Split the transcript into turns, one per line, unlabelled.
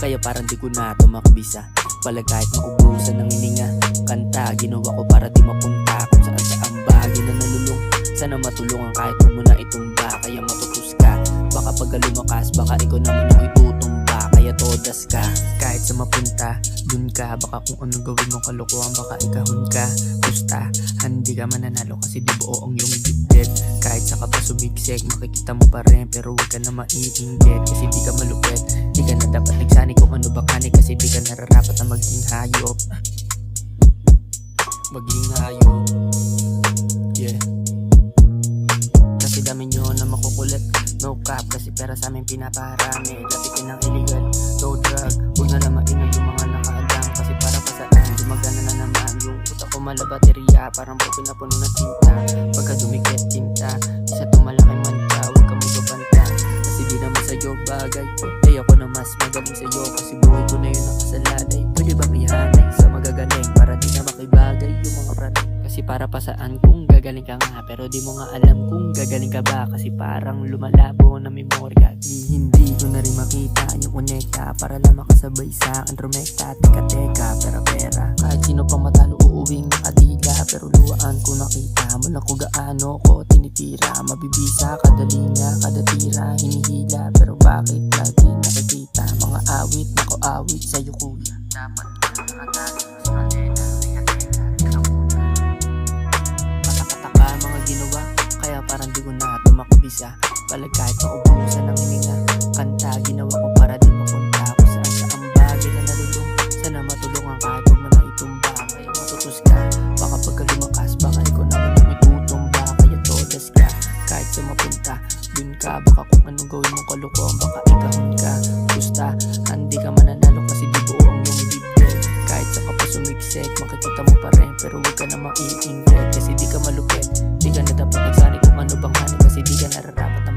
Kaya parang di ko na ito makabisa. Palag kahit maubusan ng hininga. Kanta ginawa ko para di mapunta kung saan saan bagay na nalulung. Sana matulungan kahit huwag mo na itumba. Kaya matutus ka, baka pag lumakas baka ikaw naman ang itutumba. Kaya todas ka, kahit sa mapunta dun ka. Baka kung anong gawin mong kalokohan baka ikahon ka. Basta, hindi ka mananalo kasi di buo ang iyong dibdib. Kahit sa ka pa sumiksik, makikita mo pa rin. Pero huwag ka na maiinggit kasi di ka malupit. Di ka na dapat nagsani kung ano bakani. Kasi di ka nararapat na maging hayop. Maging hayop, yeah. Kasi dami nyo na makukulit. No cap kasi pera sa amin pinaparami. Dati pinang illegal, no drug. Huwag na lang maingat yung mga nakaalam. Kasi para pa saan, gumagana na naman. Yung utak ko mala baterya, parang po pinapuno ng tinta. Pagka dumikit tinta, isa tumalaki man ka. Huwag ka magabanta, kasi di naman sa'yo bagay. Ay ako na mas magaling sa'yo, kasi buhay ko na yun nakasalalay. Pwede bang ihanay sa magagaling para di na makibagay yung mga praning. Kasi para pa saan kung gagaling ka nga, pero di mo nga alam kung gagaling ka ba. Kasi parang lumalabo na memorya. Hindi ko na rin makita yung konekta para lang makasabay sa Andromeda. Teka, pera kahit sino pang matalo uuwing nakadila. Pero luwaan ko nakita mo na kung gaano ko tinitira. Mabibisa, kadalinga, kada tira, hinihila. Pero bakit lagi nakikita mga awit na ko awit sa'yo kuya. Dapat nakatali sa kanila. Mga ginawa, kaya parang di ko na ito makabisa. Palag kahit maubusan ng hininga. Kanta ginawa ko para di mapunta kung saan saan bagay na nalulung. Sana matulungan kahit huwag mo na itumba. Kaya matutus ka, baka pagka lumakas baka ikaw naman ang itutumba. Kaya todas ka, kahit sa mapunta dun ka. Baka kung anong gawin mong kalokohan baka ikahon ka. Basta, hindi ka mananalo kasi di buo ang iyong bibig. Kahit sa kapag sumiksik, makikita mo pa rin. Pero huwag ka na maiinggit kasi di ka malupit. Di ka na dapat nagsani kung ano bang hani. Kasi di ka nararapat na